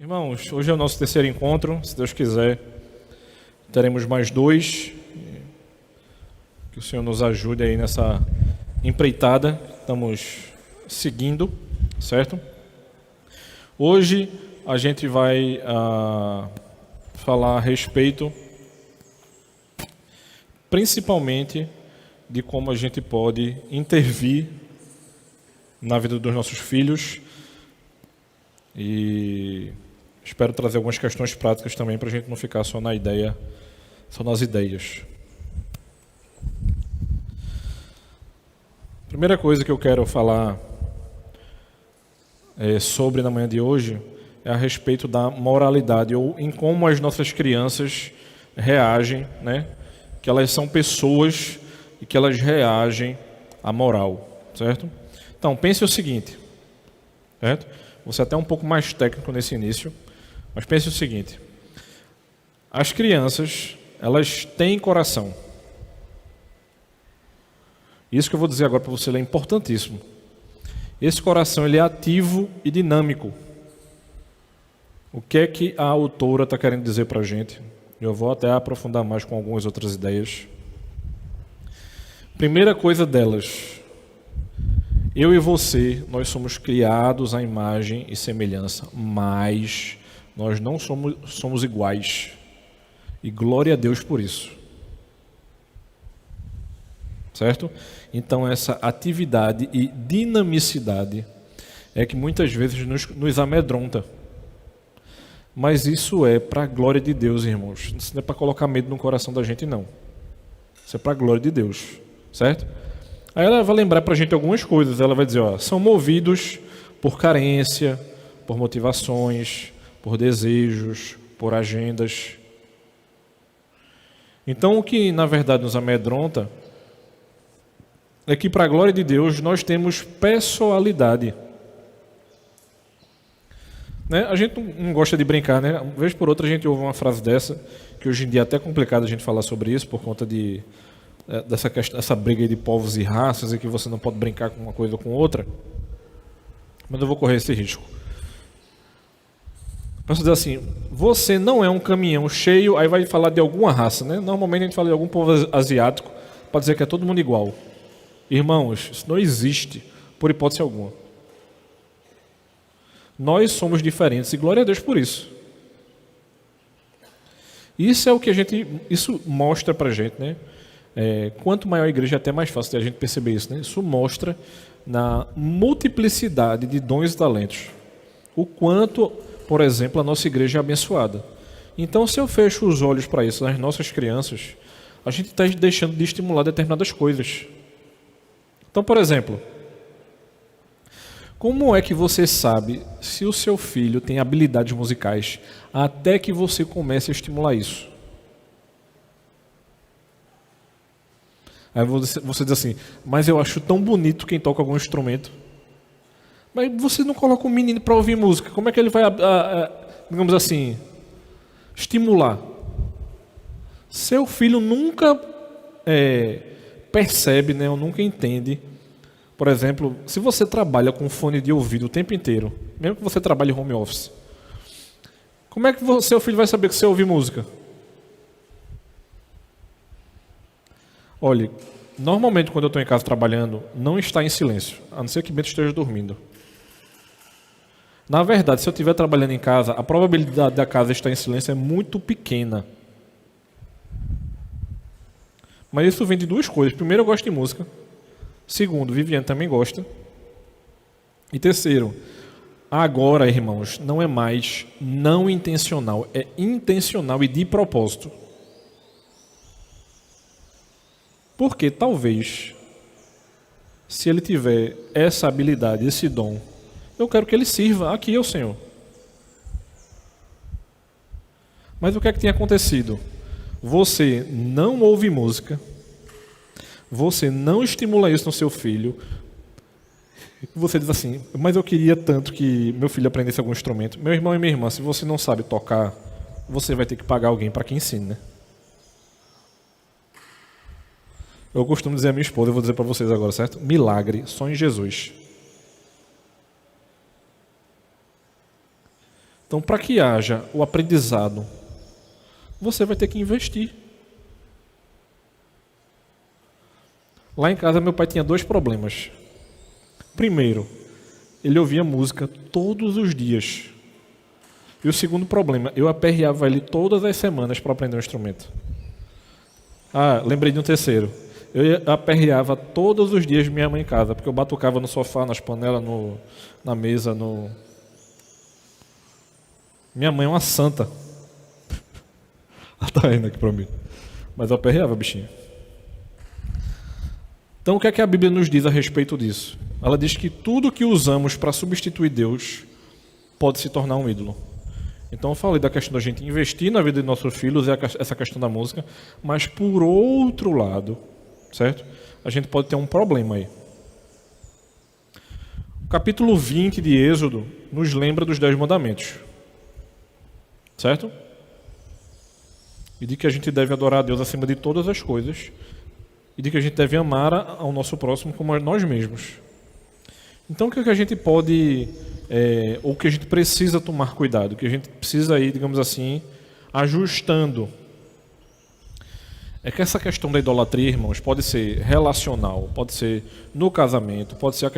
Irmãos, hoje é o nosso terceiro encontro. Se Deus quiser, teremos mais dois. Que o Senhor nos ajude aí nessa empreitada que estamos seguindo, certo? Hoje a gente vai falar a respeito, principalmente, de como a gente pode intervir na vida dos nossos filhos. E espero trazer algumas questões práticas também para a gente não ficar só na ideia, só nas ideias. Primeira coisa que eu quero falar sobre na manhã de hoje é a respeito da moralidade, ou em como as nossas crianças reagem, né? Que elas são pessoas e que elas reagem à moral, certo? Então, pense o seguinte, certo? Vou ser até um pouco mais técnico nesse início, mas pense o seguinte: as crianças, elas têm coração. Isso que eu vou dizer agora para você é importantíssimo. Esse coração ele é ativo e dinâmico. O que é que a autora está querendo dizer para a gente? Eu vou até aprofundar mais com algumas outras ideias. Primeira coisa delas: eu e você, nós somos criados à imagem e semelhança, mas nós não somos iguais. E glória a Deus por isso. Certo? Então essa atividade e dinamicidade é que muitas vezes nos amedronta. Mas isso é para a glória de Deus, irmãos. Isso não é para colocar medo no coração da gente, não. Isso é para a glória de Deus. Certo? Aí ela vai lembrar para a gente algumas coisas. Ela vai dizer, são movidos por carência, por motivações, por desejos, por agendas. Então o que na verdade nos amedronta é que, para a glória de Deus, nós temos pessoalidade. Né? A gente não gosta de brincar, né? Uma vez por outra a gente ouve uma frase dessa, que hoje em dia é até complicado a gente falar sobre isso, por conta dessa briga de povos e raças, e que você não pode brincar com uma coisa ou com outra. Mas eu vou correr esse risco. Posso dizer assim, você não é um caminhão cheio, aí vai falar de alguma raça, né? Normalmente a gente fala de algum povo asiático, para dizer que é todo mundo igual. Irmãos, isso não existe, por hipótese alguma. Nós somos diferentes e glória a Deus por isso. Isso é o que isso mostra pra gente, né? Quanto maior a igreja, é até mais fácil de a gente perceber isso, né? Isso mostra na multiplicidade de dons e talentos. O quanto, por exemplo, a nossa igreja é abençoada. Então, se eu fecho os olhos para isso nas nossas crianças, a gente está deixando de estimular determinadas coisas. Então, por exemplo, como é que você sabe se o seu filho tem habilidades musicais até que você comece a estimular isso? Aí você diz assim, mas eu acho tão bonito quem toca algum instrumento. Mas você não coloca um menino para ouvir música, como é que ele vai, digamos assim, estimular? Seu filho nunca percebe, né, ou nunca entende. Por exemplo, se você trabalha com fone de ouvido o tempo inteiro, mesmo que você trabalhe em home office, como é que seu filho vai saber que você ouve música? Olha, normalmente quando eu estou em casa trabalhando, não está em silêncio, a não ser que Bento esteja dormindo. Na verdade, se eu estiver trabalhando em casa, a probabilidade da casa estar em silêncio é muito pequena. Mas isso vem de duas coisas. Primeiro, eu gosto de música. Segundo, Viviane também gosta. E terceiro, agora, irmãos, não é mais não intencional, é intencional e de propósito. Porque talvez, se ele tiver essa habilidade, esse dom, eu quero que ele sirva aqui ao Senhor. Mas o que é que tem acontecido? Você não ouve música, você não estimula isso no seu filho, você diz assim, mas eu queria tanto que meu filho aprendesse algum instrumento. Meu irmão e minha irmã, se você não sabe tocar, você vai ter que pagar alguém para que ensine, né? Eu costumo dizer à minha esposa, eu vou dizer para vocês agora, certo? Milagre só em Jesus. Então, para que haja o aprendizado, você vai ter que investir. Lá em casa, meu pai tinha 2 problemas. Primeiro, ele ouvia música todos os dias. E o segundo problema, eu aperreava ele todas as semanas para aprender um instrumento. Lembrei de um terceiro. Eu aperreava todos os dias minha mãe em casa, porque eu batucava no sofá, nas panelas, na mesa, Minha mãe é uma santa. Ela está rindo aqui para mim. Mas eu aperreava, bichinho. Então, o que é que a Bíblia nos diz a respeito disso? Ela diz que tudo que usamos para substituir Deus pode se tornar um ídolo. Então, eu falei da questão da gente investir na vida de nossos filhos, essa questão da música, mas, por outro lado, certo? A gente pode ter um problema aí. O capítulo 20 de Êxodo nos lembra dos 10 mandamentos. Certo? E de que a gente deve adorar a Deus acima de todas as coisas. E de que a gente deve amar ao nosso próximo como a nós mesmos. Então, o que a gente pode, ou que a gente precisa tomar cuidado? O que a gente precisa ir, digamos assim, ajustando. É que essa questão da idolatria, irmãos, pode ser relacional, pode ser no casamento, pode ser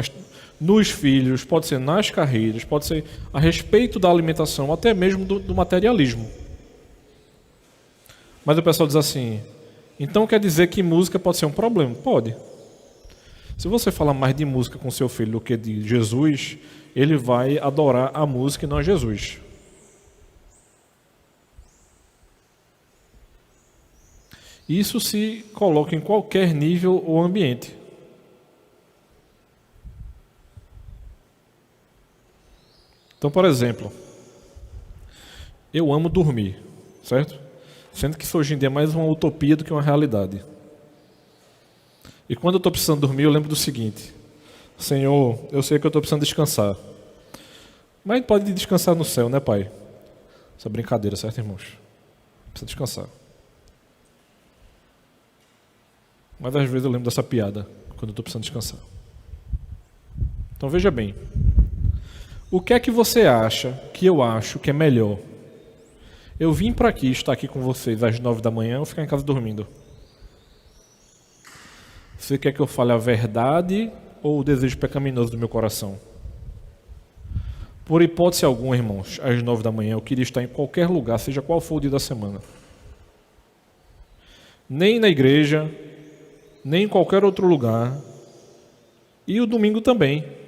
nos filhos, pode ser nas carreiras, pode ser a respeito da alimentação, até mesmo do materialismo. Mas o pessoal diz assim, então quer dizer que música pode ser um problema? Pode. Se você falar mais de música com seu filho do que de Jesus, ele vai adorar a música e não a Jesus. Isso se coloca em qualquer nível ou ambiente. Então, por exemplo, eu amo dormir, certo? Sendo que isso hoje em dia é mais uma utopia do que uma realidade. E quando eu estou precisando dormir, eu lembro do seguinte: Senhor, eu sei que eu estou precisando descansar. Mas a gente pode descansar no céu, né, Pai? Essa é brincadeira, certo, irmãos? Precisa descansar. Mas às vezes eu lembro dessa piada, quando eu estou precisando descansar. Então veja bem. O que é que você acha que eu acho que é melhor? Eu vim para aqui, estar aqui com vocês às 9 da manhã ou ficar em casa dormindo? Você quer que eu fale a verdade ou o desejo pecaminoso do meu coração? Por hipótese alguma, irmãos, às 9 da manhã eu queria estar em qualquer lugar, seja qual for o dia da semana. Nem na igreja, nem em qualquer outro lugar. E o domingo também.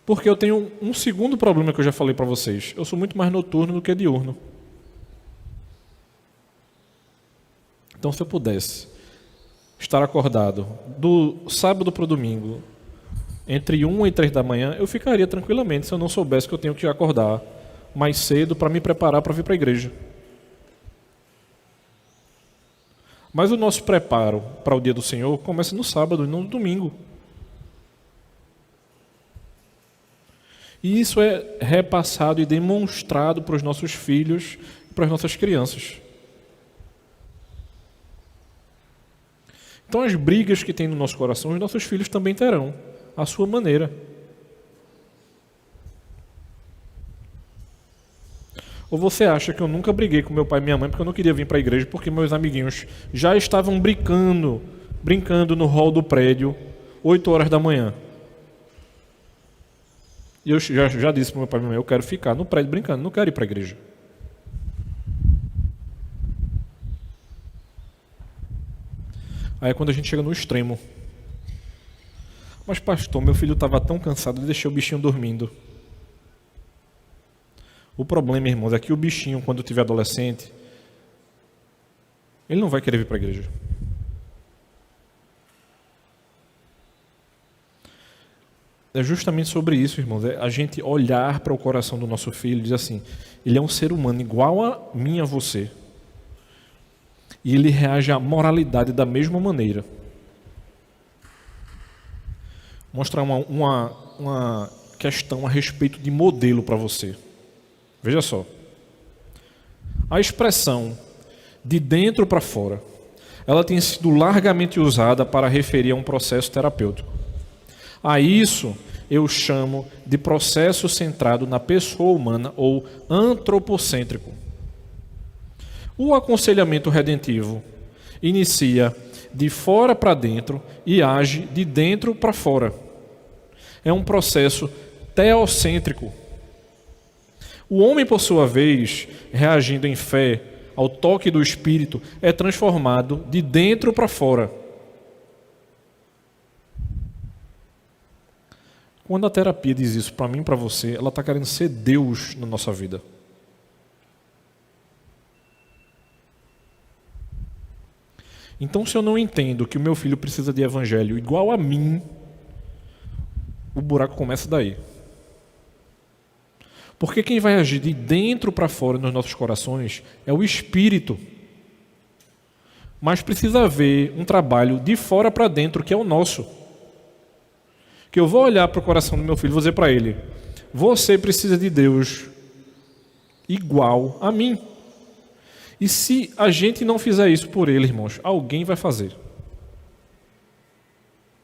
Porque eu tenho um segundo problema que eu já falei para vocês. Eu sou muito mais noturno do que diurno. Então, se eu pudesse estar acordado do sábado para o domingo, entre 1 e 3 da manhã, eu ficaria tranquilamente se eu não soubesse que eu tenho que acordar mais cedo para me preparar para vir para a igreja. Mas o nosso preparo para o dia do Senhor começa no sábado e não no domingo. E isso é repassado e demonstrado para os nossos filhos e para as nossas crianças. Então as brigas que tem no nosso coração, os nossos filhos também terão, à sua maneira. Ou você acha que eu nunca briguei com meu pai e minha mãe porque eu não queria vir para a igreja porque meus amiguinhos já estavam brincando no hall do prédio, 8 horas da manhã? E eu já disse para meu pai e minha mãe, eu quero ficar no prédio brincando, não quero ir para a igreja. Aí é quando a gente chega no extremo. Mas pastor, meu filho estava tão cansado de deixar o bichinho dormindo. O problema, irmãos, é que o bichinho, quando tiver adolescente, ele não vai querer vir para a igreja. É justamente sobre isso, irmãos. É a gente olhar para o coração do nosso filho e dizer assim, ele é um ser humano igual a mim e a você. E ele reage à moralidade da mesma maneira. Mostrar uma questão a respeito de modelo para você. Veja só. A expressão de dentro para fora, ela tem sido largamente usada para referir a um processo terapêutico. A isso eu chamo de processo centrado na pessoa humana ou antropocêntrico. O aconselhamento redentivo inicia de fora para dentro e age de dentro para fora. É um processo teocêntrico. O homem, por sua vez, reagindo em fé ao toque do Espírito, é transformado de dentro para fora. Quando a terapia diz isso para mim e para você, ela está querendo ser Deus na nossa vida. Então, se eu não entendo que o meu filho precisa de evangelho igual a mim, o buraco começa daí. Porque quem vai agir de dentro para fora nos nossos corações é o Espírito. Mas precisa haver um trabalho de fora para dentro, que é o nosso. Que eu vou olhar para o coração do meu filho e vou dizer para ele: você precisa de Deus igual a mim. E se a gente não fizer isso por ele, irmãos, alguém vai fazer.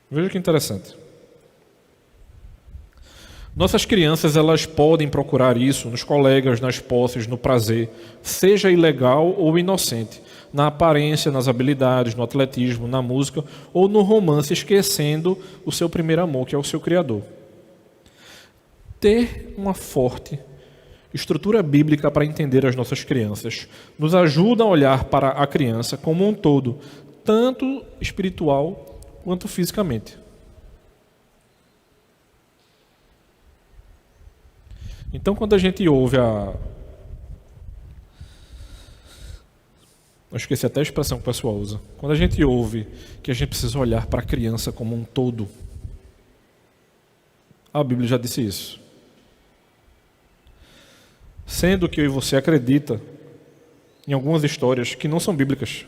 Veja que interessante. Nossas crianças, elas podem procurar isso nos colegas, nas posses, no prazer, seja ilegal ou inocente, na aparência, nas habilidades, no atletismo, na música ou no romance, esquecendo o seu primeiro amor, que é o seu Criador. Ter uma forte estrutura bíblica para entender as nossas crianças nos ajuda a olhar para a criança como um todo, tanto espiritual quanto fisicamente. Então, quando a gente ouve eu esqueci até a expressão que o pessoal usa. Quando a gente ouve que a gente precisa olhar para a criança como um todo, a Bíblia já disse isso. Sendo que eu e você acredita em algumas histórias que não são bíblicas.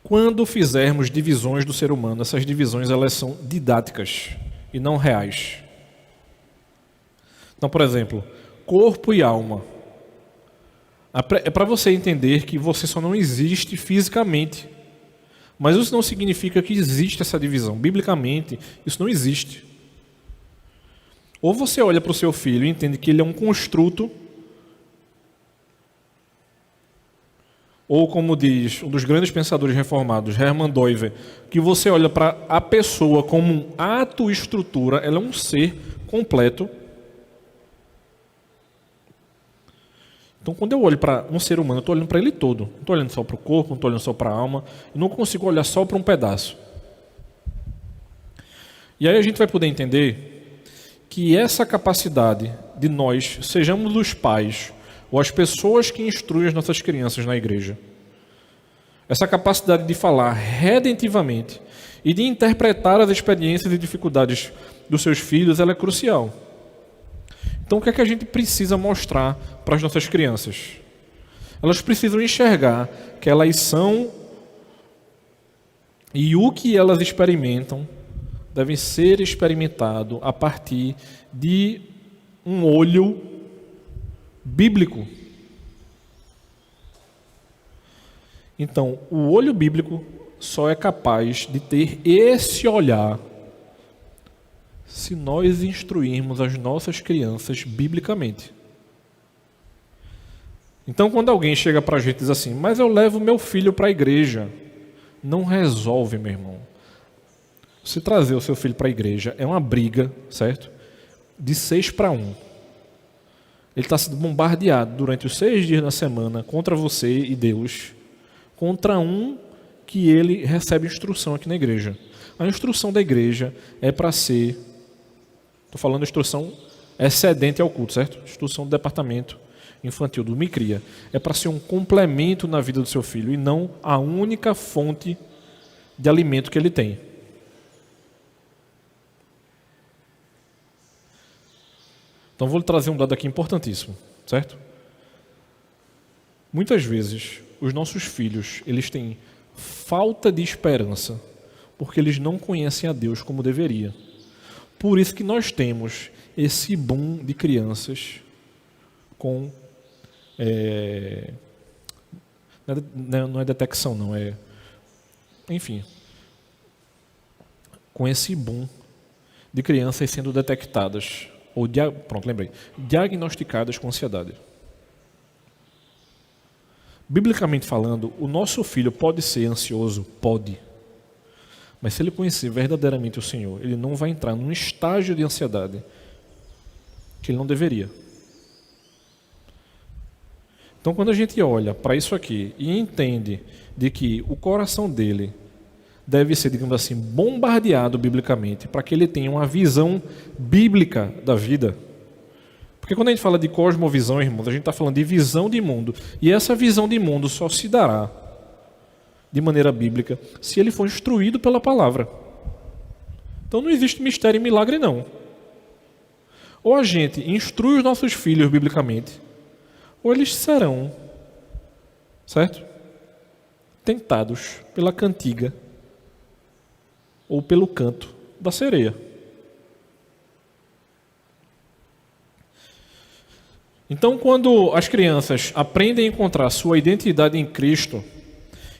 Quando fizermos divisões do ser humano, essas divisões elas são didáticas e não reais. Então, por exemplo, corpo e alma. É para você entender que você só não existe fisicamente. Mas isso não significa que existe essa divisão. Biblicamente, isso não existe. Ou você olha para o seu filho e entende que ele é um construto, ou como diz um dos grandes pensadores reformados, Hermann Doiver, que você olha para a pessoa como um ato e estrutura, ela é um ser completo. Então, quando eu olho para um ser humano, eu estou olhando para ele todo. Não estou olhando só para o corpo, não estou olhando só para a alma. Eu não consigo olhar só para um pedaço. E aí a gente vai poder entender que essa capacidade de nós, sejamos os pais ou as pessoas que instruem as nossas crianças na igreja, essa capacidade de falar redentivamente e de interpretar as experiências e dificuldades dos seus filhos, ela é crucial. Então, o que é que a gente precisa mostrar para as nossas crianças? Elas precisam enxergar que elas são e o que elas experimentam deve ser experimentado a partir de um olho bíblico. Então, o olho bíblico só é capaz de ter esse olhar se nós instruirmos as nossas crianças biblicamente. Então, quando alguém chega para a gente e diz assim, mas eu levo meu filho para a igreja, não resolve, meu irmão. Você trazer o seu filho para a igreja é uma briga, certo? De 6-1. Ele está sendo bombardeado durante os 6 dias da semana contra você e Deus, contra um que ele recebe instrução aqui na igreja. A instrução da igreja é para ser... Estou falando de instrução excedente ao culto, certo? Instrução do departamento infantil, do MICRIA. É para ser um complemento na vida do seu filho e não a única fonte de alimento que ele tem. Então vou lhe trazer um dado aqui importantíssimo, certo? Muitas vezes os nossos filhos, eles têm falta de esperança porque eles não conhecem a Deus como deveria. Por isso que nós temos esse boom de crianças com... não é detecção, não. enfim, com esse boom de crianças sendo detectadas, ou diagnosticadas com ansiedade. Biblicamente falando, o nosso filho pode ser ansioso? Pode. Mas se ele conhecer verdadeiramente o Senhor, ele não vai entrar num estágio de ansiedade que ele não deveria. Então, quando a gente olha para isso aqui e entende de que o coração dele deve ser, digamos assim, bombardeado biblicamente para que ele tenha uma visão bíblica da vida. Porque quando a gente fala de cosmovisão, irmãos, a gente está falando de visão de mundo. E essa visão de mundo só se dará de maneira bíblica se ele for instruído pela palavra. Então não existe mistério e milagre, não. Ou a gente instrui os nossos filhos biblicamente, ou eles serão, certo? Tentados pela cantiga ou pelo canto da sereia. Então, quando as crianças aprendem a encontrar sua identidade em Cristo,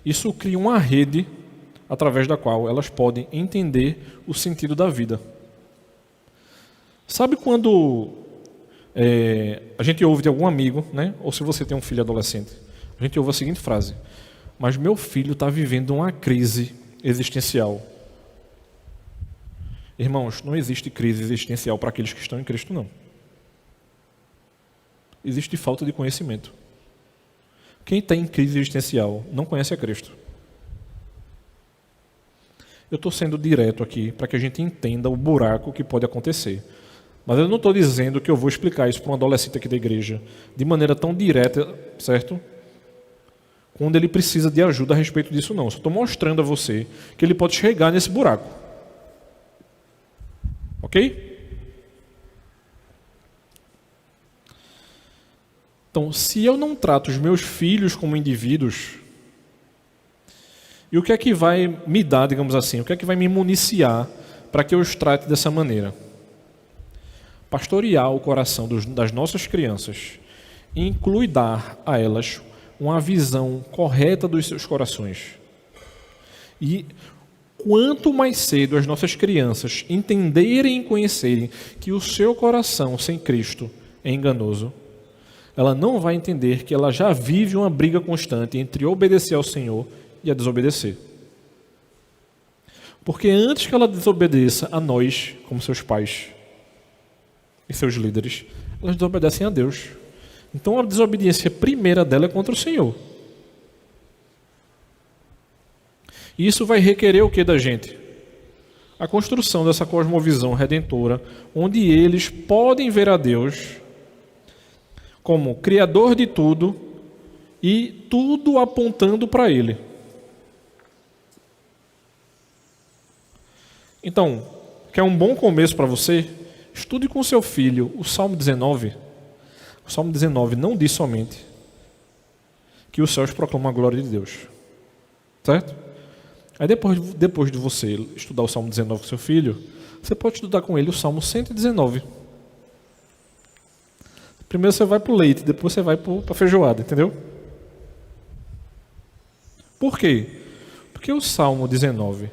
isso cria uma rede através da qual elas podem entender o sentido da vida. Sabe quando a gente ouve de algum amigo, né? Ou se você tem um filho adolescente, a gente ouve a seguinte frase: mas meu filho está vivendo uma crise existencial. Irmãos, não existe crise existencial para aqueles que estão em Cristo, não. Existe falta de conhecimento. Quem está em crise existencial não conhece a Cristo. Eu estou sendo direto aqui para que a gente entenda o buraco que pode acontecer. Mas eu não estou dizendo que eu vou explicar isso para um adolescente aqui da igreja de maneira tão direta, certo? Quando ele precisa de ajuda a respeito disso, não. Só estou mostrando a você que ele pode chegar nesse buraco. Ok? Então, se eu não trato os meus filhos como indivíduos, e o que é que vai me dar, digamos assim, o que é que vai me municiar para que eu os trate dessa maneira? Pastorear o coração das nossas crianças inclui dar a elas uma visão correta dos seus corações. E quanto mais cedo as nossas crianças entenderem e conhecerem que o seu coração sem Cristo é enganoso, ela não vai entender que ela já vive uma briga constante entre obedecer ao Senhor e a desobedecer. Porque antes que ela desobedeça a nós, como seus pais e seus líderes, elas desobedecem a Deus. Então a desobediência primeira dela é contra o Senhor. E isso vai requerer o que da gente? A construção dessa cosmovisão redentora, onde eles podem ver a Deus como Criador de tudo e tudo apontando para Ele. Então, quer um bom começo para você? Estude com seu filho o Salmo 19. O Salmo 19 não diz somente que os céus proclamam a glória de Deus. Certo? Aí depois de você estudar o Salmo 19 com seu filho, você pode estudar com ele o Salmo 119. Primeiro você vai para o leite, depois você vai para a feijoada, entendeu? Por quê? Porque o Salmo 19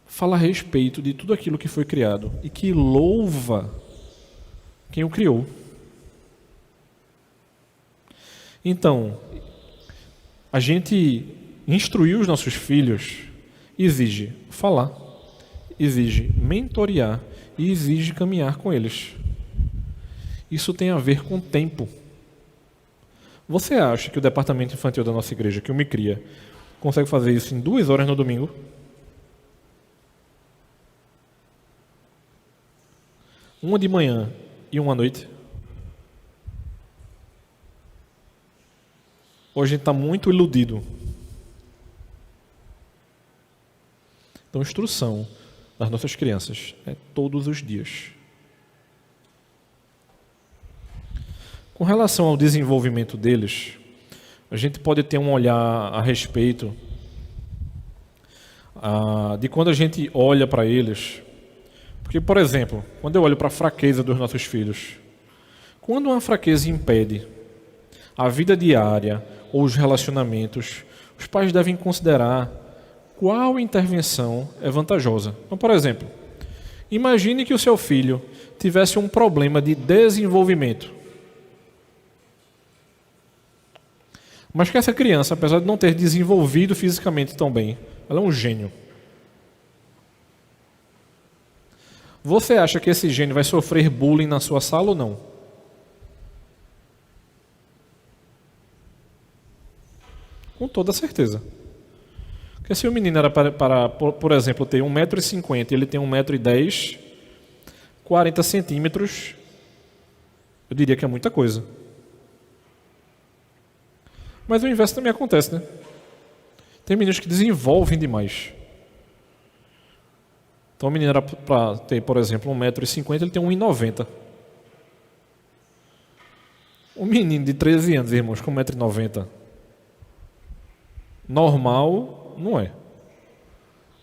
fala a respeito de tudo aquilo que foi criado e que louva quem o criou. Então, a gente instruir os nossos filhos exige falar, exige mentorear e exige caminhar com eles. Isso tem a ver com tempo. Você acha que o departamento infantil da nossa igreja, que o Me Cria, consegue fazer isso em 2 horas no domingo? Uma de manhã e uma à noite? Hoje a gente está muito iludido. Então, instrução das nossas crianças é todos os dias. Com relação ao desenvolvimento deles, a gente pode ter um olhar a respeito de quando a gente olha para eles. Porque, por exemplo, quando eu olho para a fraqueza dos nossos filhos, quando uma fraqueza impede a vida diária ou os relacionamentos, os pais devem considerar qual intervenção é vantajosa. Então, por exemplo, imagine que o seu filho tivesse um problema de desenvolvimento. Mas que essa criança, apesar de não ter desenvolvido fisicamente tão bem, ela é um gênio. Você acha que esse gênio vai sofrer bullying na sua sala ou não? Com toda certeza. Porque se o menino era por exemplo, ter 1,50 m e ele tem 1,10 m, 40 centímetros, eu diria que é muita coisa. Mas o inverso também acontece, né? Tem meninos que desenvolvem demais. Então o menino era para ter, por exemplo, 1,50 m, ele tem 1,90 m. Um menino de 13 anos, irmãos, com 1,90 m, normal, não é.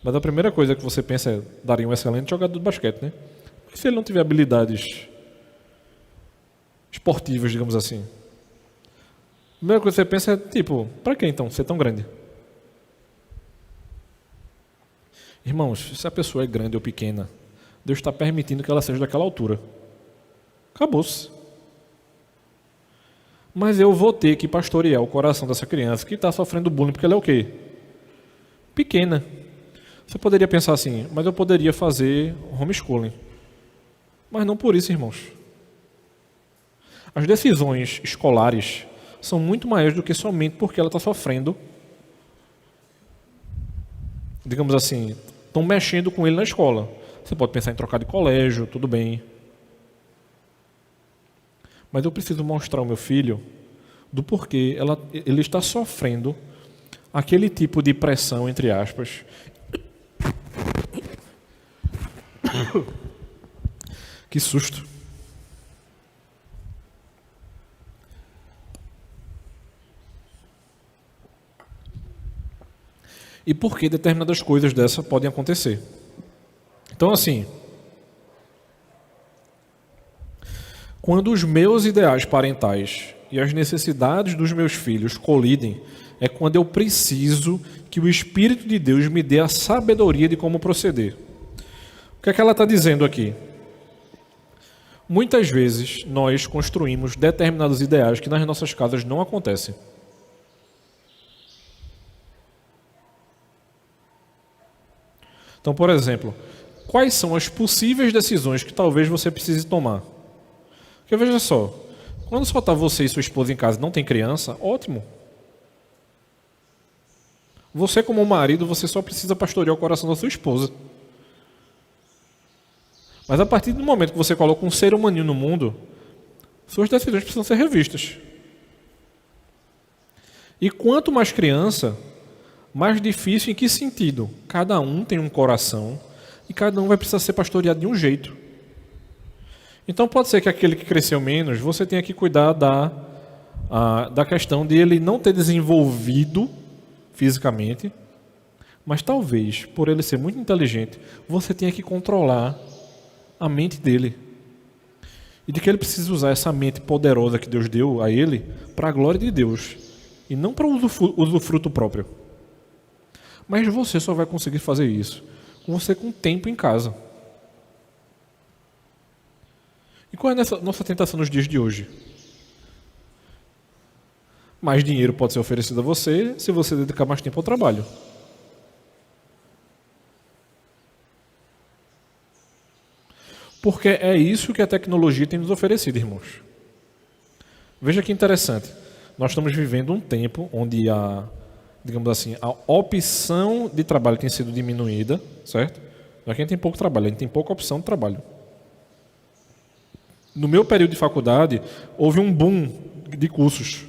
Mas a primeira coisa que você pensa é, daria um excelente jogador de basquete, né? Mas se ele não tiver habilidades esportivas, digamos assim, a primeira coisa que você pensa é, tipo, para que então ser tão grande? Irmãos, se a pessoa é grande ou pequena, Deus está permitindo que ela seja daquela altura. Acabou-se. Mas eu vou ter que pastorear o coração dessa criança que está sofrendo bullying porque ela é o quê? Pequena. Você poderia pensar assim, mas eu poderia fazer homeschooling. Mas não por isso, irmãos. As decisões escolares são muito maiores do que somente porque ela está sofrendo. Digamos assim, estão mexendo com ele na escola. Você pode pensar em trocar de colégio, tudo bem. Mas eu preciso mostrar ao meu filho do porquê ele está sofrendo aquele tipo de pressão, entre aspas. Que susto. E por que determinadas coisas dessa podem acontecer. Então, assim, quando os meus ideais parentais e as necessidades dos meus filhos colidem, é quando eu preciso que o Espírito de Deus me dê a sabedoria de como proceder. O que é que ela está dizendo aqui? Muitas vezes nós construímos determinados ideais que nas nossas casas não acontecem. Então, por exemplo, quais são as possíveis decisões que talvez você precise tomar? Porque veja só, quando só está você e sua esposa em casa e não tem criança, ótimo. Você como marido, você só precisa pastorear o coração da sua esposa. Mas a partir do momento que você coloca um ser humaninho no mundo, suas decisões precisam ser revistas. E quanto mais criança, mais difícil em que sentido? Cada um tem um coração e cada um vai precisar ser pastoreado de um jeito. Então pode ser que aquele que cresceu menos, você tenha que cuidar da questão de ele não ter desenvolvido fisicamente, mas talvez, por ele ser muito inteligente, você tenha que controlar a mente dele. E de que ele precisa usar essa mente poderosa que Deus deu a ele para a glória de Deus e não para o usufruto próprio. Mas você só vai conseguir fazer isso com você com tempo em casa. E qual é a nossa tentação nos dias de hoje? Mais dinheiro pode ser oferecido a você se você dedicar mais tempo ao trabalho. Porque é isso que a tecnologia tem nos oferecido, irmãos. Veja que interessante. Nós estamos vivendo um tempo onde digamos assim, a opção de trabalho tem sido diminuída, certo? Não é que a gente tem pouco trabalho, a gente tem pouca opção de trabalho. No meu período de faculdade, houve um boom de cursos.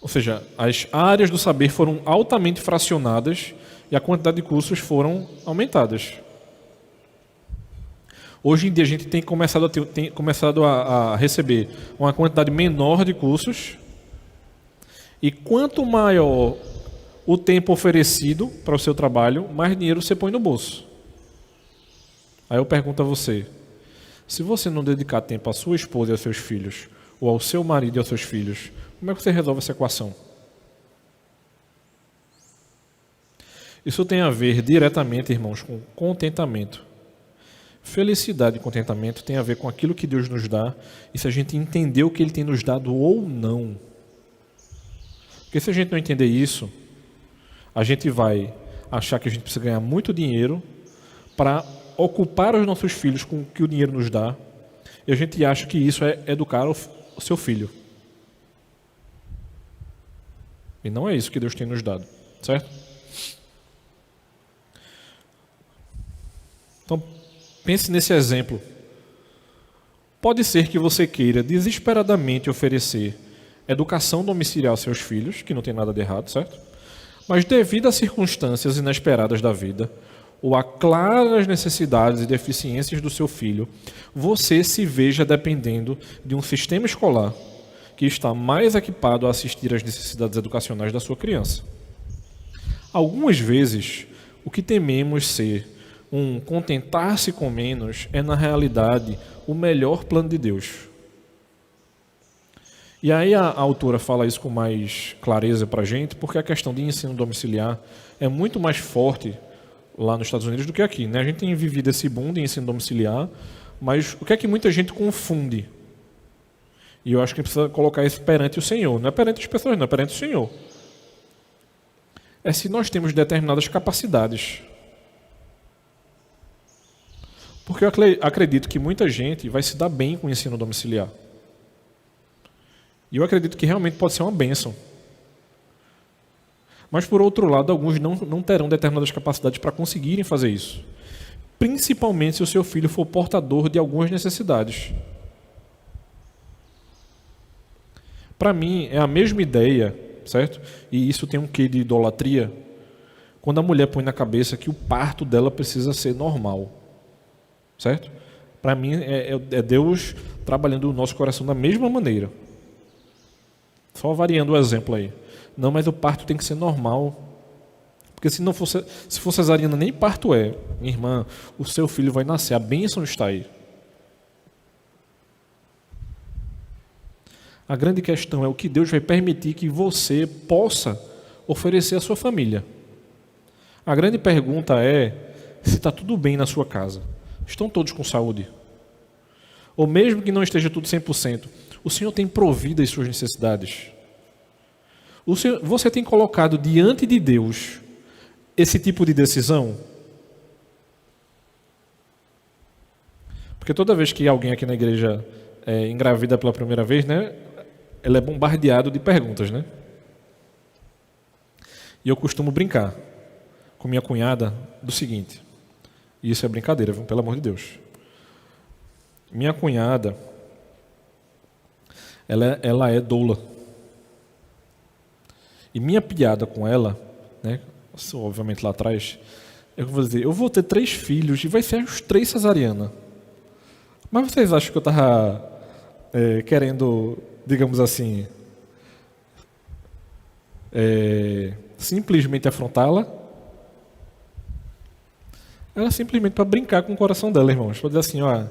Ou seja, as áreas do saber foram altamente fracionadas e a quantidade de cursos foram aumentadas. Hoje em dia a gente tem começado a receber uma quantidade menor de cursos e quanto maior o tempo oferecido para o seu trabalho, mais dinheiro você põe no bolso. Aí eu pergunto a você, se você não dedicar tempo à sua esposa e aos seus filhos, ou ao seu marido e aos seus filhos, como é que você resolve essa equação? Isso tem a ver diretamente, irmãos, com contentamento. Felicidade e contentamento tem a ver com aquilo que Deus nos dá e se a gente entender o que Ele tem nos dado ou não. Porque se a gente não entender isso, a gente vai achar que a gente precisa ganhar muito dinheiro para ocupar os nossos filhos com o que o dinheiro nos dá, e a gente acha que isso é educar o seu filho. E não é isso que Deus tem nos dado, certo? Então, pense nesse exemplo. Pode ser que você queira desesperadamente oferecer educação domiciliar aos seus filhos, que não tem nada de errado, certo? Mas devido às circunstâncias inesperadas da vida, ou a claras necessidades e deficiências do seu filho, você se veja dependendo de um sistema escolar que está mais equipado a assistir às necessidades educacionais da sua criança. Algumas vezes, o que tememos ser um contentar-se com menos é, na realidade, o melhor plano de Deus. E aí a autora fala isso com mais clareza para a gente, porque a questão de ensino domiciliar é muito mais forte lá nos Estados Unidos do que aqui, né? A gente tem vivido esse boom de ensino domiciliar, mas o que é que muita gente confunde? E eu acho que precisa colocar isso perante o Senhor. Não é perante as pessoas, não, é perante o Senhor. É se nós temos determinadas capacidades. Porque eu acredito que muita gente vai se dar bem com o ensino domiciliar. E eu acredito que realmente pode ser uma bênção. Mas, por outro lado, alguns não terão determinadas capacidades para conseguirem fazer isso. Principalmente se o seu filho for portador de algumas necessidades. Para mim, é a mesma ideia, certo? E isso tem um quê de idolatria, quando a mulher põe na cabeça que o parto dela precisa ser normal. Certo? Para mim, é Deus trabalhando o nosso coração da mesma maneira. Só variando o exemplo aí. Não, mas o parto tem que ser normal. Porque se for cesariana, nem parto é. Minha irmã, o seu filho vai nascer, a bênção está aí. A grande questão é o que Deus vai permitir que você possa oferecer à sua família. A grande pergunta é se está tudo bem na sua casa. Estão todos com saúde? Ou mesmo que não esteja tudo 100%, o Senhor tem provido as suas necessidades? Você tem colocado diante de Deus esse tipo de decisão? Porque toda vez que alguém aqui na igreja engravida pela primeira vez, né, ela é bombardeado de perguntas, né? E eu costumo brincar com minha cunhada do seguinte, e isso é brincadeira, viu? Pelo amor de Deus. Minha cunhada, ela é doula. E minha piada com ela, né, obviamente lá atrás, eu vou dizer, eu vou ter 3 filhos e vai ser os 3 cesariana. Mas vocês acham que eu estava querendo, digamos assim, simplesmente afrontá-la? Era simplesmente para brincar com o coração dela, irmãos. Para dizer assim, ó,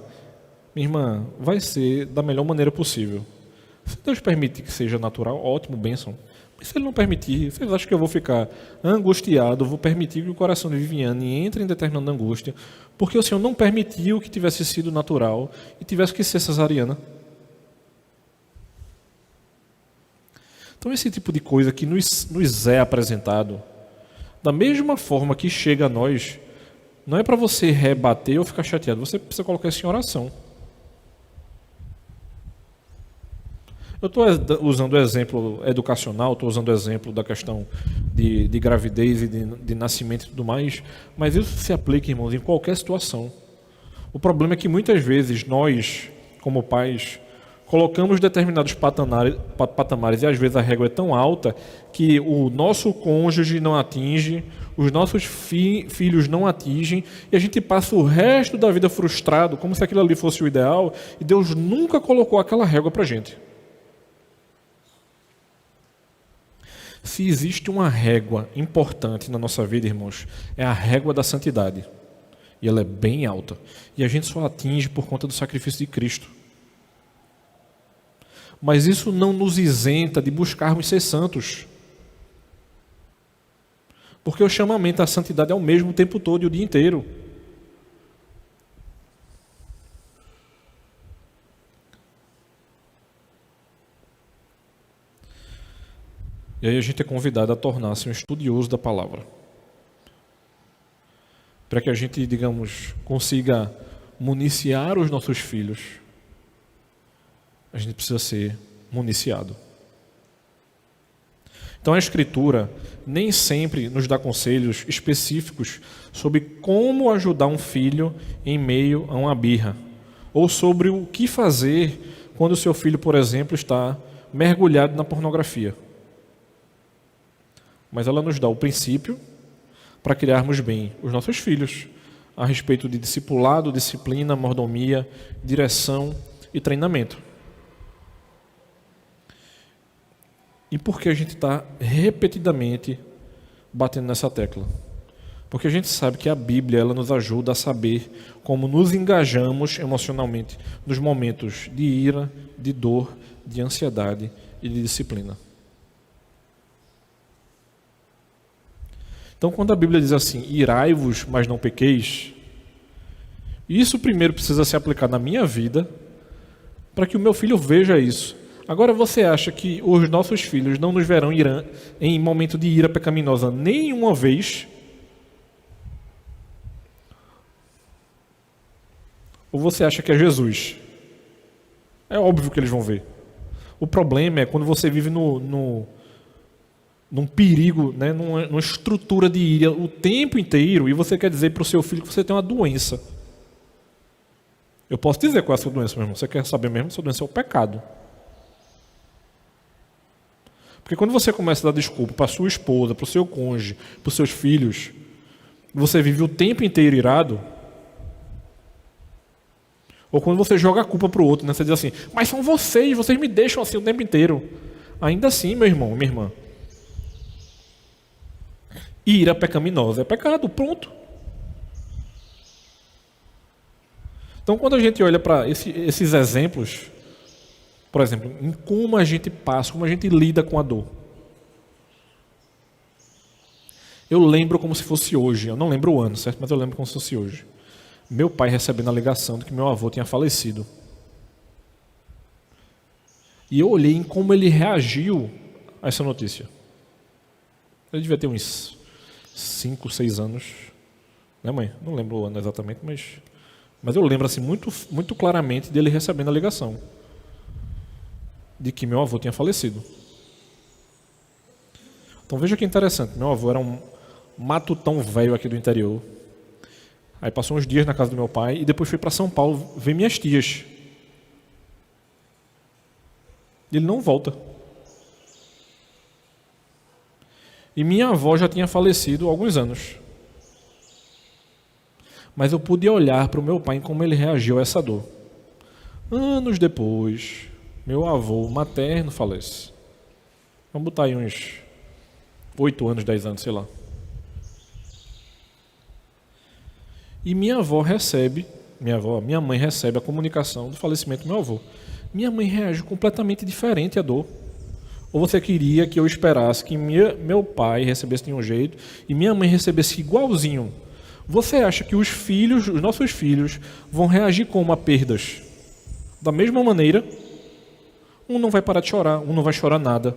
minha irmã, vai ser da melhor maneira possível. Se Deus permitir que seja natural, ótimo, bênção. Mas se Ele não permitir, vocês acham que eu vou ficar angustiado, vou permitir que o coração de Viviane entre em determinada angústia, porque o Senhor não permitiu que tivesse sido natural e tivesse que ser cesariana? Então esse tipo de coisa que nos é apresentado, da mesma forma que chega a nós, não é para você rebater ou ficar chateado, você precisa colocar isso em oração. Eu estou usando o exemplo educacional, estou usando o exemplo da questão de gravidez e de nascimento e tudo mais, mas isso se aplica, irmãos, em qualquer situação. O problema é que muitas vezes nós, como pais, colocamos determinados patamares e às vezes a régua é tão alta que o nosso cônjuge não atinge, os nossos filhos não atingem e a gente passa o resto da vida frustrado, como se aquilo ali fosse o ideal e Deus nunca colocou aquela régua para a gente. Se existe uma régua importante na nossa vida, irmãos, é a régua da santidade. E ela é bem alta. E a gente só atinge por conta do sacrifício de Cristo. Mas isso não nos isenta de buscarmos ser santos. Porque o chamamento à santidade é o mesmo o tempo todo e o dia inteiro. E aí a gente é convidado a tornar-se um estudioso da palavra. Para que a gente, digamos, consiga municiar os nossos filhos, a gente precisa ser municiado. Então a Escritura nem sempre nos dá conselhos específicos sobre como ajudar um filho em meio a uma birra, ou sobre o que fazer quando o seu filho, por exemplo, está mergulhado na pornografia. Mas ela nos dá o princípio para criarmos bem os nossos filhos a respeito de discipulado, disciplina, mordomia, direção e treinamento. E por que a gente está repetidamente batendo nessa tecla? Porque a gente sabe que a Bíblia ela nos ajuda a saber como nos engajamos emocionalmente nos momentos de ira, de dor, de ansiedade e de disciplina. Então, quando a Bíblia diz assim, irai-vos, mas não pequeis, isso primeiro precisa ser aplicado na minha vida para que o meu filho veja isso. Agora, você acha que os nossos filhos não nos verão em momento de ira pecaminosa nenhuma vez? Ou você acha que é Jesus? É óbvio que eles vão ver. O problema é quando você vive num perigo, né, numa estrutura de ira o tempo inteiro, e você quer dizer para o seu filho que você tem uma doença. Eu posso dizer qual é a sua doença, meu irmão. Você quer saber mesmo? Sua doença é o pecado. Porque quando você começa a dar desculpa para sua esposa, para o seu cônjuge, para os seus filhos, você vive o tempo inteiro irado, ou quando você joga a culpa para o outro, né? Você diz assim, mas são vocês me deixam assim o tempo inteiro. Ainda assim, meu irmão, minha irmã, ira pecaminosa é pecado, pronto. Então, quando a gente olha para esses exemplos, por exemplo, em como a gente passa, como a gente lida com a dor. Eu lembro como se fosse hoje, eu não lembro o ano, certo? Mas eu lembro como se fosse hoje. Meu pai recebendo a ligação de que meu avô tinha falecido. E eu olhei em como ele reagiu a essa notícia. Ele devia ter uns 5, 6 anos. Né, mãe? Não lembro o ano exatamente, mas eu lembro assim, muito, muito claramente dele recebendo a ligação de que meu avô tinha falecido. Então veja que interessante, meu avô era um matutão velho aqui do interior. Aí passou uns dias na casa do meu pai e depois foi para São Paulo ver minhas tias. Ele não volta. E minha avó já tinha falecido há alguns anos. Mas eu pude olhar para o meu pai em como ele reagiu a essa dor. Anos depois, meu avô materno falece. Vamos botar aí uns 8 anos, 10 anos, sei lá. E minha mãe recebe a comunicação do falecimento do meu avô. Minha mãe reage completamente diferente à dor. Ou você queria que eu esperasse que meu pai recebesse de um jeito e minha mãe recebesse igualzinho? Você acha que os nossos filhos, vão reagir como a perdas? Da mesma maneira? Um não vai parar de chorar, um não vai chorar nada.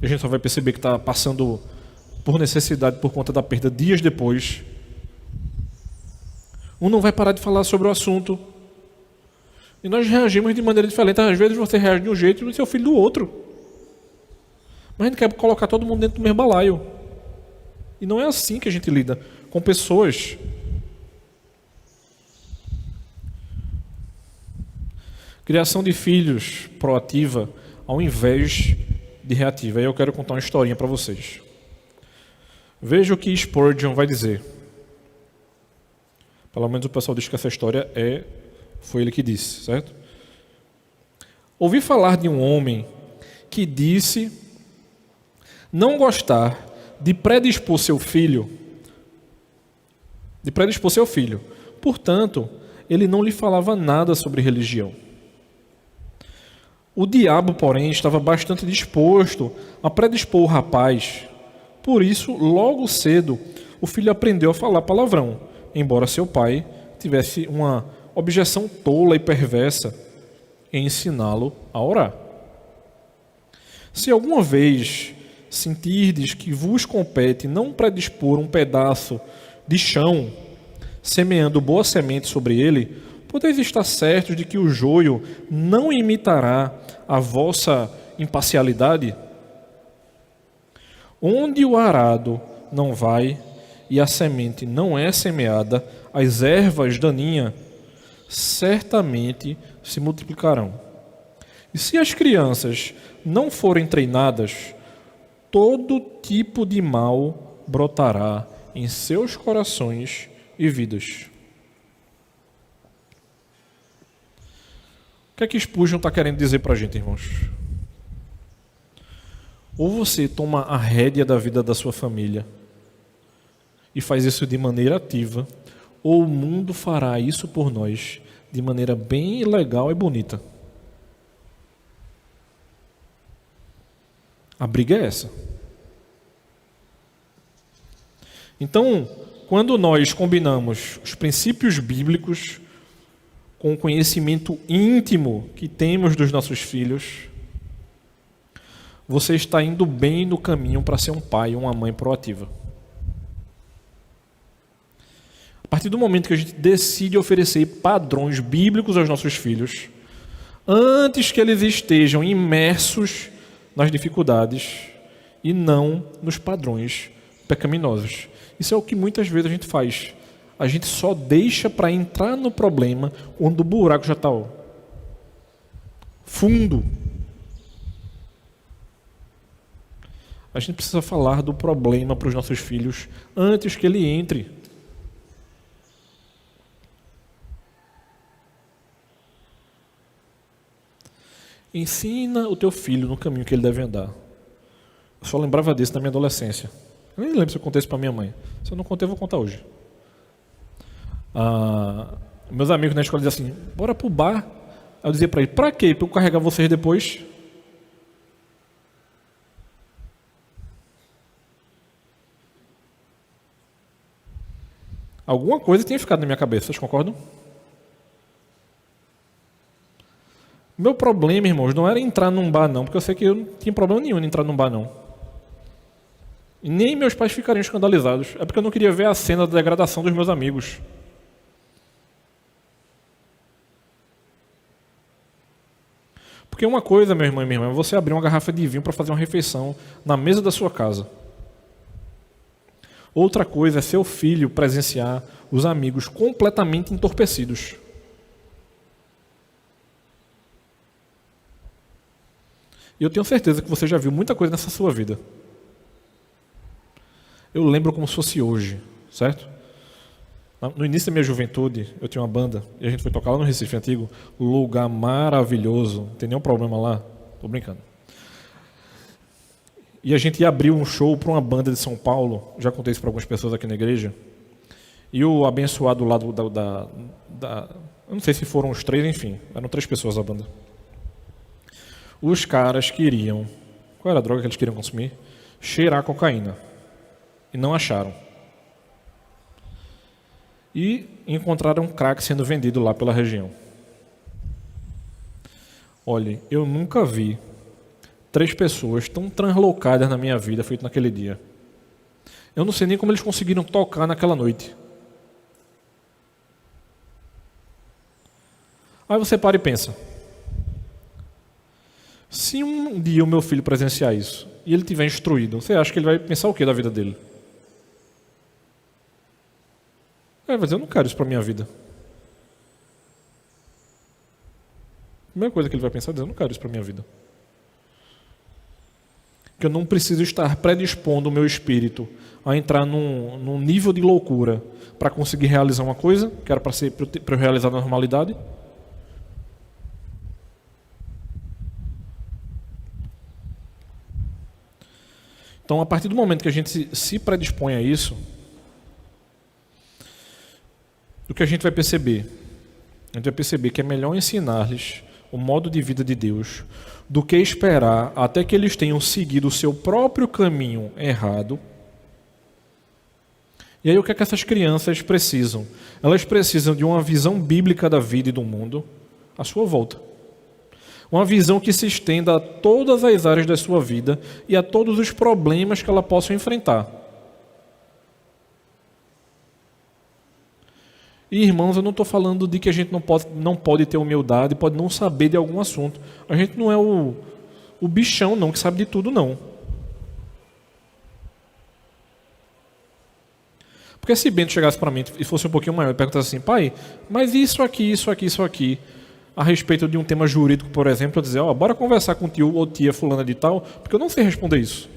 A gente só vai perceber que está passando por necessidade por conta da perda dias depois. Um não vai parar de falar sobre o assunto. E nós reagimos de maneira diferente. Às vezes você reage de um jeito e o seu filho do outro. Mas a gente quer colocar todo mundo dentro do mesmo balaio. E não é assim que a gente lida com pessoas. Criação de filhos proativa ao invés de reativa. Aí eu quero contar uma historinha para vocês. Veja o que Spurgeon vai dizer. Pelo menos o pessoal diz que essa história foi ele que disse, certo? Ouvi falar de um homem que disse não gostar de predispor seu filho. Portanto, ele não lhe falava nada sobre religião. O diabo, porém, estava bastante disposto a predispor o rapaz, Por isso, logo cedo, o filho aprendeu a falar palavrão, embora seu pai tivesse uma objeção tola e perversa em ensiná-lo a orar. Se alguma vez sentirdes que vos compete não predispor um pedaço de chão, semeando boa semente sobre ele, podeis estar certos de que o joio não imitará a vossa imparcialidade? Onde o arado não vai e a semente não é semeada, as ervas daninhas certamente se multiplicarão. E se as crianças não forem treinadas, todo tipo de mal brotará em seus corações e vidas. O que é que Spurgeon está querendo dizer para a gente, irmãos? Ou você toma a rédea da vida da sua família e faz isso de maneira ativa, ou o mundo fará isso por nós de maneira bem legal e bonita. A briga é essa. Então, quando nós combinamos os princípios bíblicos com o conhecimento íntimo que temos dos nossos filhos, você está indo bem no caminho para ser um pai ou uma mãe proativa. A partir do momento que a gente decide oferecer padrões bíblicos aos nossos filhos, antes que eles estejam imersos nas dificuldades e não nos padrões pecaminosos. Isso é o que muitas vezes a gente faz. A gente só deixa para entrar no problema quando o buraco já está fundo. A gente precisa falar do problema para os nossos filhos antes que ele entre. Ensina o teu filho no caminho que ele deve andar. Eu só lembrava disso na minha adolescência. Eu nem lembro se eu contei isso para minha mãe. Se eu não contei, eu vou contar hoje. Meus amigos na escola diziam assim, bora pro bar. Aí eu dizia para ele, para quê? Para eu carregar vocês depois? Alguma coisa tinha ficado na minha cabeça, vocês concordam? Meu problema, irmãos, não era entrar num bar, não, porque eu sei que eu não tinha problema nenhum em entrar num bar, não. E nem meus pais ficariam escandalizados. É porque eu não queria ver a cena da degradação dos meus amigos. Porque uma coisa, meu irmão e minha irmã, é você abrir uma garrafa de vinho para fazer uma refeição na mesa da sua casa. Outra coisa é seu filho presenciar os amigos completamente entorpecidos. E eu tenho certeza que você já viu muita coisa nessa sua vida. Eu lembro como se fosse hoje, certo? No início da minha juventude, eu tinha uma banda, e a gente foi tocar lá no Recife Antigo, lugar maravilhoso, não tem nenhum problema lá, tô brincando. E a gente ia abrir um show para uma banda de São Paulo, já contei isso para algumas pessoas aqui na igreja, e o abençoado lá eu não sei se foram os 3, enfim, eram 3 pessoas da banda. Os caras queriam, qual era a droga que eles queriam consumir? Cheirar cocaína. E não acharam. E encontraram crack sendo vendido lá pela região. Olha, eu nunca vi 3 pessoas tão translocadas na minha vida feito naquele dia. Eu não sei nem como eles conseguiram tocar naquela noite. Aí você para e pensa. Se um dia o meu filho presenciar isso e ele tiver instruído, você acha que ele vai pensar o que da vida dele? Ele vai dizer, eu não quero isso para a minha vida. A primeira coisa que ele vai pensar é dizer, eu não quero isso para a minha vida. Que eu não preciso estar predispondo o meu espírito a entrar num nível de loucura para conseguir realizar uma coisa que era para eu realizar na normalidade. Então, a partir do momento que a gente se predispõe a isso, o que a gente vai perceber? A gente vai perceber que é melhor ensinar-lhes o modo de vida de Deus do que esperar até que eles tenham seguido o seu próprio caminho errado E aí o que é que essas crianças precisam? Elas precisam de uma visão bíblica da vida e do mundo à sua volta. Uma visão que se estenda a todas as áreas da sua vida e a todos os problemas que ela possa enfrentar. E, irmãos, eu não estou falando de que a gente não pode ter humildade, pode não saber de algum assunto. A gente não é o bichão, não, que sabe de tudo, não. Porque se Bento chegasse para mim e fosse um pouquinho maior e perguntasse assim, pai, mas isso aqui, a respeito de um tema jurídico, por exemplo, eu dizer, bora conversar com o tio ou tia fulana de tal, porque eu não sei responder isso.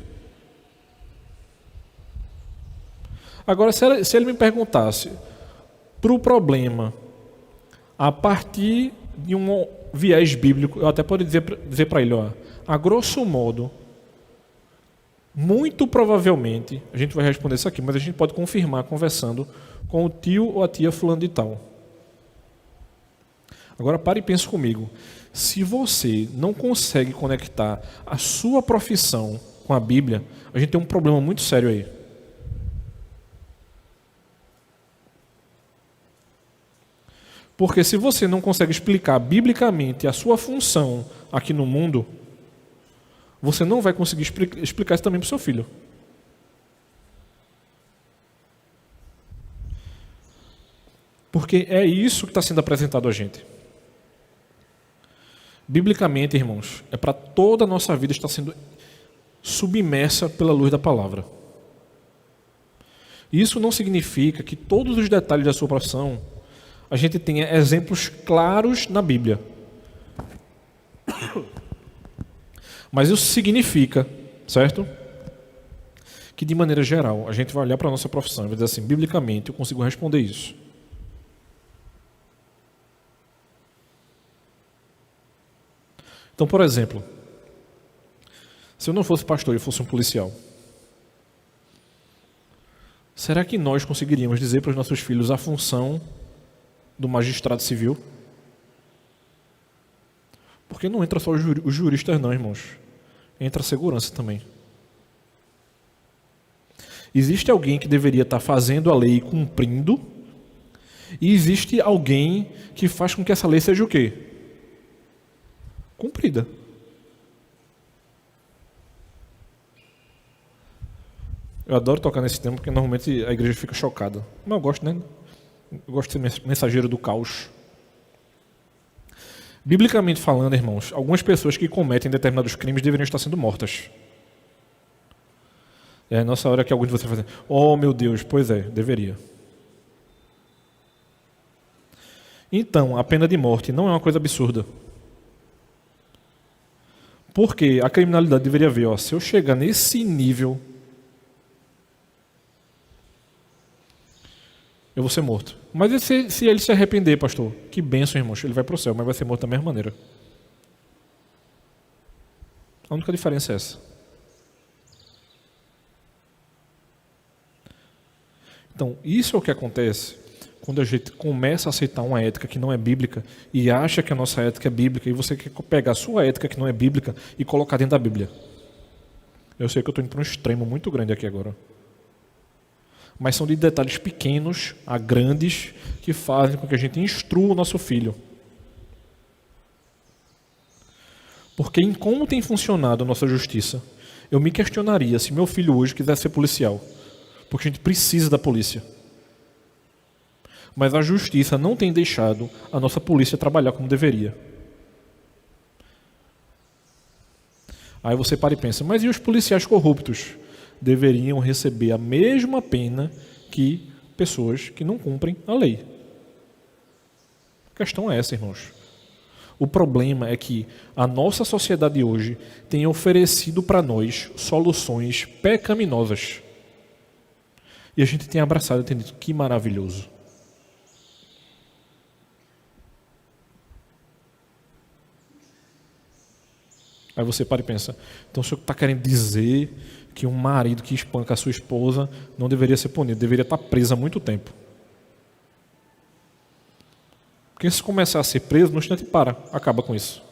Agora, se ele me perguntasse para o problema a partir de um viés bíblico, eu até poderia dizer para ele, a grosso modo, muito provavelmente, a gente vai responder isso aqui, mas a gente pode confirmar conversando com o tio ou a tia fulano de tal. Agora pare e pense comigo. Se você não consegue conectar a sua profissão com a Bíblia, a gente tem um problema muito sério aí. Porque se você não consegue explicar biblicamente a sua função aqui no mundo, você não vai conseguir explicar isso também para o seu filho. Porque é isso que está sendo apresentado a gente. Biblicamente, irmãos, é para toda a nossa vida estar sendo submersa pela luz da palavra. Isso não significa que todos os detalhes da sua profissão a gente tenha exemplos claros na Bíblia. Mas isso significa, certo? Que de maneira geral, a gente vai olhar para a nossa profissão e vai dizer assim, biblicamente eu consigo responder isso. Então, por exemplo, se eu não fosse pastor e fosse um policial, será que nós conseguiríamos dizer para os nossos filhos a função do magistrado civil? Porque não entra só os juristas não, irmãos. Entra a segurança também. Existe alguém que deveria estar fazendo a lei e cumprindo, e existe alguém que faz com que essa lei seja o quê? Cumprida. Eu adoro tocar nesse tema porque normalmente a igreja fica chocada. Mas eu gosto, né? Eu gosto de ser mensageiro do caos. Biblicamente falando, irmãos, algumas pessoas que cometem determinados crimes deveriam estar sendo mortas. É nossa hora que alguns de vocês fazem, oh meu Deus, pois é, deveria. Então, a pena de morte não é uma coisa absurda. Porque a criminalidade deveria ver, se eu chegar nesse nível, eu vou ser morto. Mas se ele se arrepender, pastor, que bênção, irmãos, ele vai para o céu, mas vai ser morto da mesma maneira. A única diferença é essa. Então, isso é o que acontece quando a gente começa a aceitar uma ética que não é bíblica e acha que a nossa ética é bíblica e você quer pegar a sua ética que não é bíblica e colocar dentro da Bíblia. Eu sei que eu estou indo para um extremo muito grande aqui agora. Mas são de detalhes pequenos a grandes que fazem com que a gente instrua o nosso filho. Porque em como tem funcionado a nossa justiça, eu me questionaria se meu filho hoje quiser ser policial. Porque a gente precisa da polícia. Mas a justiça não tem deixado a nossa polícia trabalhar como deveria. Aí você para e pensa, mas e os policiais corruptos? Deveriam receber a mesma pena que pessoas que não cumprem a lei. A questão é essa, irmãos. O problema é que a nossa sociedade hoje tem oferecido para nós soluções pecaminosas. E a gente tem abraçado e tem dito, que maravilhoso. Aí você para e pensa, então o senhor está querendo dizer que um marido que espanca a sua esposa não deveria ser punido, deveria estar preso há muito tempo. Porque se começar a ser preso, no instante acaba com isso.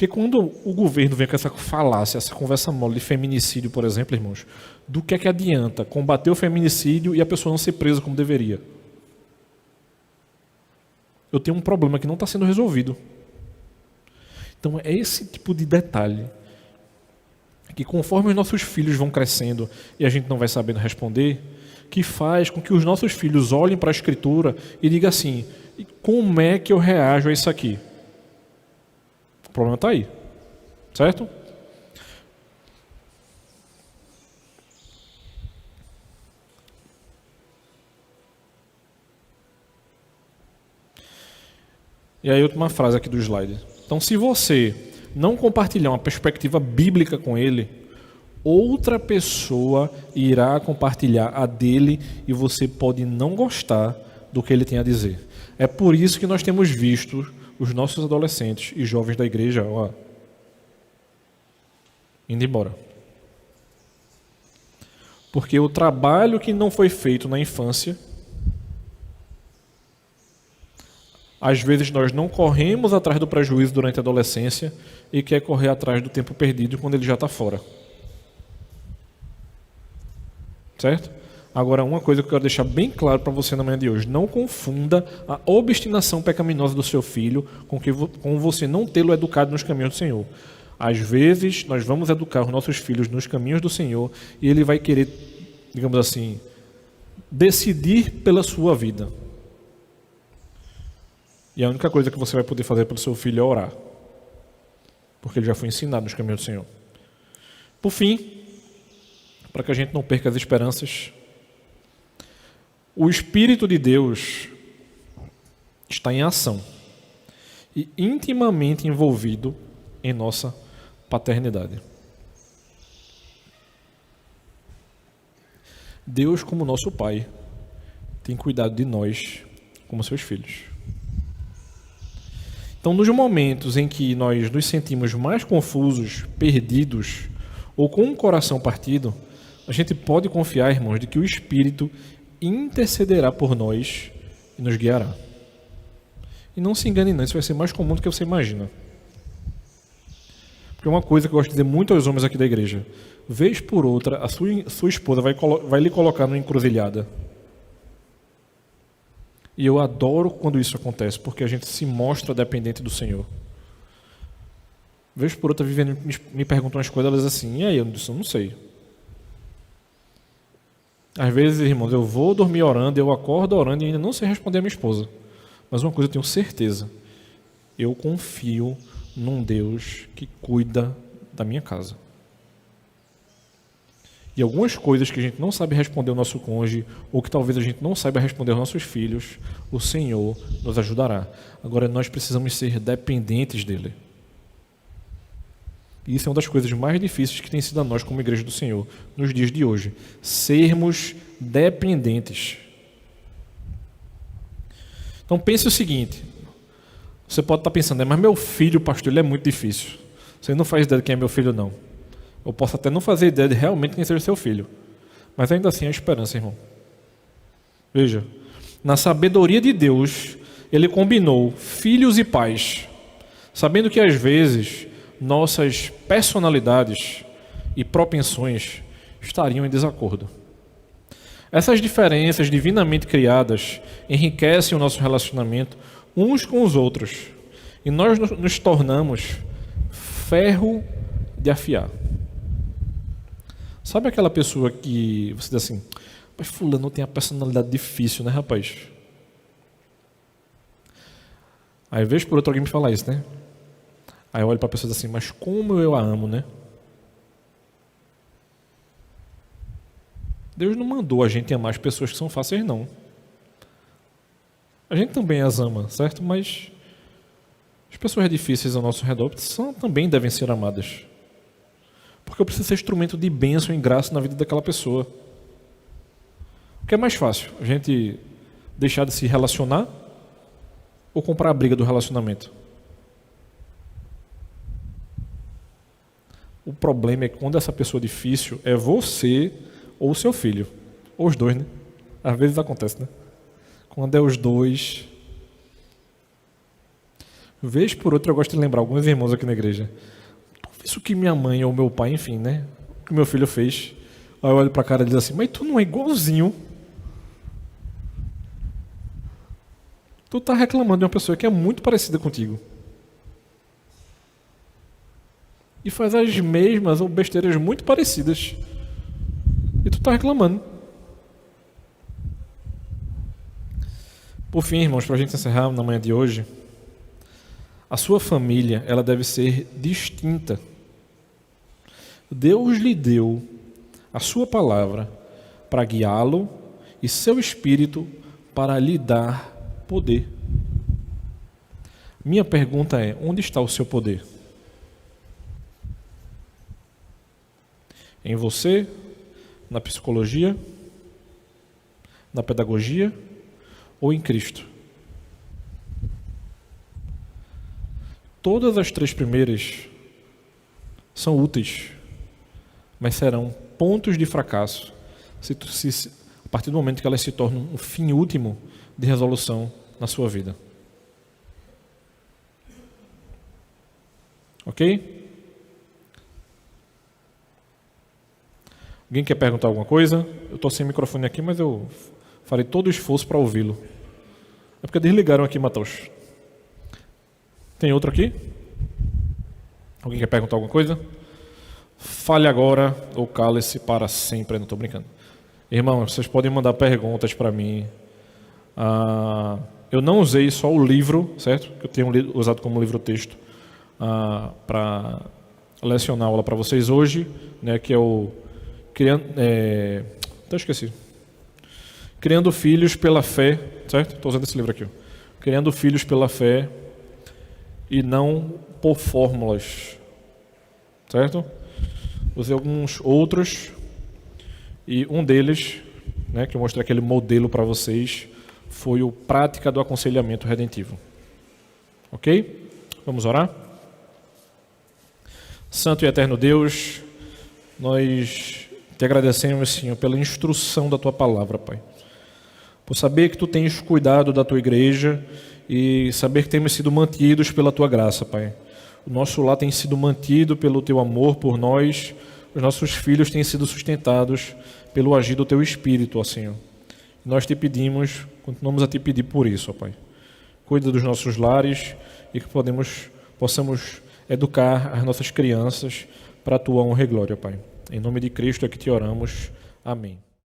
Porque quando o governo vem com essa falácia, essa conversa mole de feminicídio, por exemplo, irmãos, do que é que adianta combater o feminicídio e a pessoa não ser presa como deveria? Eu tenho um problema que não está sendo resolvido. Então é esse tipo de detalhe que, conforme os nossos filhos vão crescendo e a gente não vai sabendo responder, que faz com que os nossos filhos olhem para a Escritura e digam assim: como é que eu reajo a isso aqui? O problema está aí, certo? E aí, última frase aqui do slide. Então, se você não compartilhar uma perspectiva bíblica com ele, outra pessoa irá compartilhar a dele e você pode não gostar do que ele tem a dizer. É por isso que nós temos visto os nossos adolescentes e jovens da igreja indo embora. Porque o trabalho que não foi feito na infância, às vezes nós não corremos atrás do prejuízo durante a adolescência e quer correr atrás do tempo perdido quando ele já está fora. Certo? Agora, uma coisa que eu quero deixar bem claro para você na manhã de hoje: não confunda a obstinação pecaminosa do seu filho com você não tê-lo educado nos caminhos do Senhor. Às vezes, nós vamos educar os nossos filhos nos caminhos do Senhor e ele vai querer, digamos assim, decidir pela sua vida. E a única coisa que você vai poder fazer pelo seu filho é orar, porque ele já foi ensinado nos caminhos do Senhor. Por fim, para que a gente não perca as esperanças, o Espírito de Deus está em ação e intimamente envolvido em nossa paternidade. Deus, como nosso Pai, tem cuidado de nós como seus filhos. Então, nos momentos em que nós nos sentimos mais confusos, perdidos ou com o coração partido, a gente pode confiar, irmãos, de que o Espírito intercederá por nós e nos guiará. E não se engane não, isso vai ser mais comum do que você imagina. Porque uma coisa que eu gosto de dizer muito aos homens aqui da igreja: vez por outra, a sua esposa vai lhe colocar numa encruzilhada. E eu adoro quando isso acontece, porque a gente se mostra dependente do Senhor. Vez por outra, vivendo, me perguntam umas coisas, elas assim: e aí? Eu disse: eu não sei. Às vezes, irmãos, eu vou dormir orando, eu acordo orando e ainda não sei responder a minha esposa. Mas uma coisa eu tenho certeza: eu confio num Deus que cuida da minha casa. E algumas coisas que a gente não sabe responder ao nosso cônjuge, ou que talvez a gente não saiba responder aos nossos filhos, o Senhor nos ajudará. Agora, nós precisamos ser dependentes dEle. E isso é uma das coisas mais difíceis que tem sido a nós como igreja do Senhor, nos dias de hoje. Sermos dependentes. Então pense o seguinte: você pode estar pensando, mas meu filho, pastor, ele é muito difícil. Você não faz ideia de quem é meu filho, não. Eu posso até não fazer ideia de realmente quem seja seu filho. Mas ainda assim há esperança, irmão. Veja, na sabedoria de Deus, Ele combinou filhos e pais, sabendo que às vezes nossas personalidades e propensões estariam em desacordo. Essas diferenças divinamente criadas enriquecem o nosso relacionamento uns com os outros e nós nos tornamos ferro de afiar. Sabe aquela pessoa que você diz assim: mas fulano tem a personalidade difícil, né, rapaz? Aí vez por outro alguém me fala isso, né? Aí eu olho para a pessoa e diz assim: mas como eu a amo, né? Deus não mandou a gente amar as pessoas que são fáceis, não. A gente também as ama, certo? Mas as pessoas difíceis ao nosso redor também devem ser amadas. Porque eu preciso ser instrumento de bênção e graça na vida daquela pessoa. O que é mais fácil? A gente deixar de se relacionar ou comprar a briga do relacionamento? O problema é que quando essa pessoa difícil é você ou o seu filho. Ou os dois, né? Às vezes acontece, né? Quando é os dois. Vez por outra eu gosto de lembrar alguns irmãos aqui na igreja. Isso que minha mãe ou meu pai, enfim, né? O que meu filho fez. Aí eu olho pra cara e diz assim, mas tu não é igualzinho. Tu tá reclamando de uma pessoa que é muito parecida contigo. E faz as mesmas ou besteiras muito parecidas. E tu tá reclamando. Por fim, irmãos, para a gente encerrar na manhã de hoje, a sua família, ela deve ser distinta. Deus lhe deu a sua palavra para guiá-lo e seu espírito para lhe dar poder. Minha pergunta é, onde está o seu poder? Em você? Na psicologia? Na pedagogia? Ou em Cristo? Todas as três primeiras são úteis, mas serão pontos de fracasso a partir do momento que elas se tornam um fim último de resolução na sua vida. Ok? Alguém quer perguntar alguma coisa? Eu estou sem microfone aqui, mas eu farei todo o esforço para ouvi-lo. É porque desligaram aqui, Matheus. Tem outro aqui? Alguém quer perguntar alguma coisa? Fale agora ou cale-se para sempre. Não estou brincando. Irmãos, vocês podem mandar perguntas para mim. Eu não usei só o livro, certo? Que eu tenho usado como livro-texto para lecionar a aula para vocês hoje, né? Que é o até esqueci. Criando Filhos pela Fé, certo? Estou usando esse livro aqui. Ó. Criando Filhos pela Fé e não por fórmulas, certo? Usei alguns outros e um deles, né, que eu mostrei aquele modelo para vocês, foi o Prática do Aconselhamento Redentivo. Ok? Vamos orar? Santo e eterno Deus, nós te agradecemos, Senhor, pela instrução da Tua palavra, Pai. Por saber que Tu tens cuidado da Tua igreja e saber que temos sido mantidos pela Tua graça, Pai. O nosso lar tem sido mantido pelo Teu amor por nós, os nossos filhos têm sido sustentados pelo agir do Teu Espírito, ó Senhor. Nós Te pedimos, continuamos a Te pedir por isso, ó Pai. Cuida dos nossos lares e que possamos educar as nossas crianças para a Tua honra e glória, Pai. Em nome de Cristo é que Te oramos. Amém.